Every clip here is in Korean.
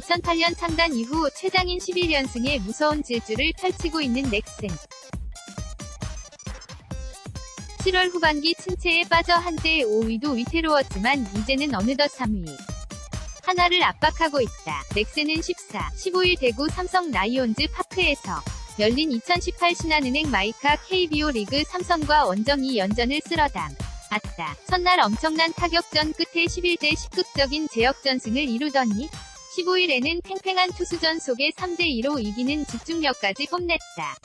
2008년 창단 이후 최장인 11연승의 무서운 질주를 펼치고 있는 넥센. 7월 후반기 침체에 빠져 한때 5위도 위태로웠지만 이제는 어느덧 3위. 하나를 압박하고 있다. 넥센은 14, 15일 대구 삼성 라이온즈 파크에서 열린 2018 신한은행 마이카 KBO 리그 삼성과 원정 2연전을 쓸어담았다. 첫날 엄청난 타격전 끝에 11대 10극적인 제역전승을 이루더니 15일에는 팽팽한 투수전 속에 3대2로 이기는 집중력까지 뽐냈다.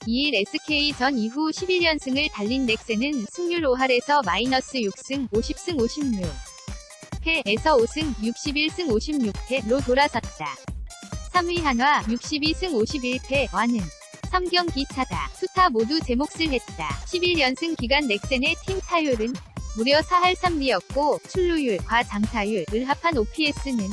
2일 SK전 이후 11연승을 달린 넥센은 승률 5할에서 -6승 50승 56패에서 5승 61승 56패로 돌아섰다. 3위 한화 62승 51패와는 3경기 차다. 투타 모두 제 몫을 했다. 11연승 기간 넥센의 팀 타율은 무려 4할 3리였고 출루율과 장타율을 합한 OPS는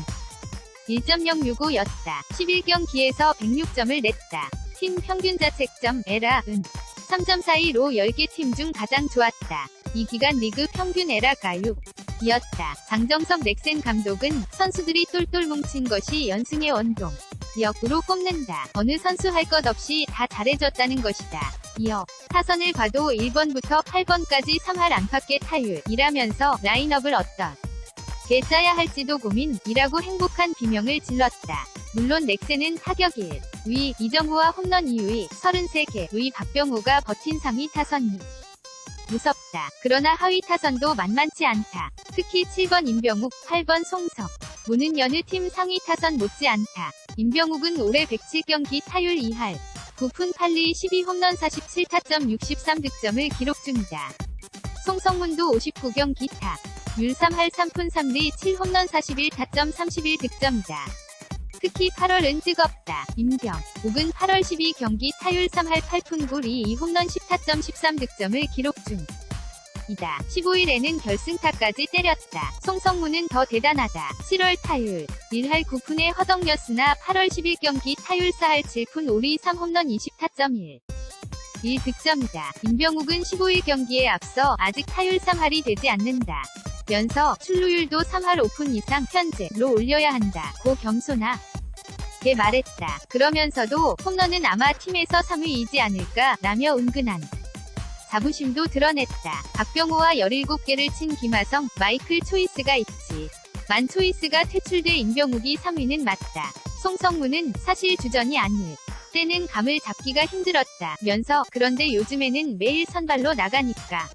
1.065였다. 11경기에서 106점을 냈다. 팀 평균 자책점 에라은 3.42로 10개 팀 중 가장 좋았다. 이 기간 리그 평균 에라가 6이었다. 장정석 넥센 감독은 선수들이 똘똘 뭉친 것이 연승의 원동 역으로 꼽는다. 어느 선수 할 것 없이 다 잘해줬다는 것이다. 이어 타선을 봐도 1번부터 8번까지 3할 안팎의 타율이라면서 라인업을 어떻게 짜야 할지도 고민이라고 행복한 비명을 질렀다. 물론 넥센은 타격 1위 이정후와 홈런 2위 33개의 박병호가 버틴 3위 타선이 무섭다. 그러나 하위 타선도 만만치 않다. 특히 7번 임병욱, 8번 송석, 문은 여느 팀 상위 타선 못지않다. 임병욱은 올해 107경기 타율 2할 9푼 8리 12홈런 47타점 63득점을 기록 중이다. 송성문도 59경기 타율 3할 3푼 3리 7홈런 41타점 31득점이다. 특히 8월은 뜨겁다. 임병욱은 8월 12경기 타율 3할 8푼 9리 2홈런 10타점 13득점을 기록 중이다. 15일에는 결승타까지 때렸다. 송성문은 더 대단하다. 7월 타율 1할 9푼에 허덕였으나 8월 11경기 타율 4할 7푼 5리 3홈런 20타점 1득점이다. 임병욱은 15일 경기에 앞서 아직 타율 3할이 되지 않는다. 면서 출루율도 3할 5푼 이상 현재로 올려야 한다. 고 겸손하게 말했다. 그러면서도 홈런은 아마 팀에서 3위이지 않을까 라며 은근한 자부심도 드러냈다. 박병호와 17개를 친 김하성, 마이클 초이스가 있지. 만 초이스가 퇴출돼 임병욱이 3위는 맞다. 송성문은 사실 주전이 아닐 때는 감을 잡기가 힘들었다. 면서 그런데 요즘에는 매일 선발로 나가니까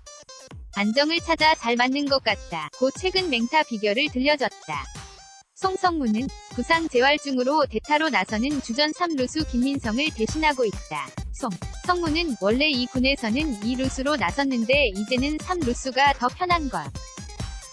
안정을 찾아 잘 맞는 것 같다. 고 최근 맹타 비결을 들려줬다. 송성문은 부상 재활 중으로 대타로 나서는 주전 3루수 김민성을 대신하고 있다. 송성문은 원래 이 군에서는 2루수로 나섰는데 이제는 3루수가 더 편한 것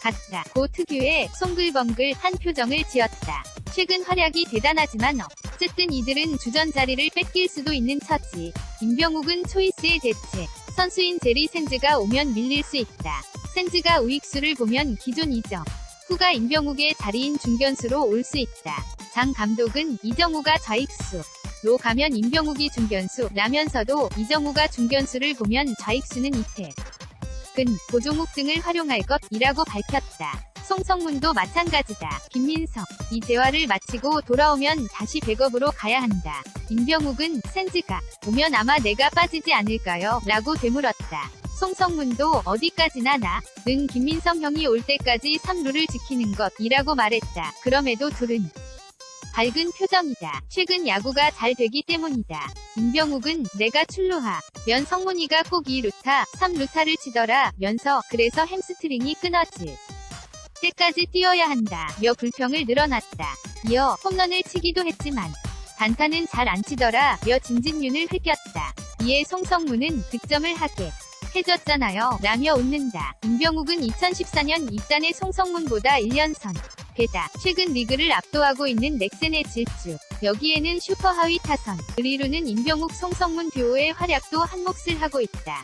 같다. 고 특유의 송글벙글한 표정을 지었다. 최근 활약이 대단하지만 어쨌든 이들은 주전 자리를 뺏길 수도 있는 처지. 임병욱은 초이스의 대체 선수인 제리 샌즈가 오면 밀릴 수 있다. 샌즈가 우익수를 보면 기존 이정 후가 임병욱의 자리인 중견수로 올 수 있다. 장 감독은 이정우가 좌익수로 가면 임병욱이 중견수라면서도 이정우가 중견수를 보면 좌익수는 이태근, 고종욱 등을 활용할 것이라고 밝혔다. 송성문도 마찬가지다. 김민성, 이 재활을 마치고 돌아오면 다시 백업으로 가야 한다. 임병욱은 샌즈가 오면 아마 내가 빠지지 않을까요? 라고 되물었다. 송성문도 어디까지나 는 김민성 형이 올 때까지 3루를 지키는 것이라고 말했다. 그럼에도 둘은 밝은 표정이다. 최근 야구가 잘 되기 때문이다. 임병욱은 내가 출루하면 성문이가 꼭 2루타, 3루타를 치더라 면서 그래서 햄스트링이 끊어질 때까지 뛰어야 한다 며 불평을 늘어놨다. 이어 홈런을 치기도 했지만 단타는 잘 안 치더라 며 진진윤을 흘겼다. 이에 송성문은 득점을 하게 해줬잖아요 라며 웃는다. 임병욱은 2014년 입단의 송성문보다 1년 선 배다. 최근 리그를 압도하고 있는 넥센의 질주. 여기에는 슈퍼 하위 타선, 의리루는 임병욱 송성문 듀오의 활약도 한몫을 하고 있다.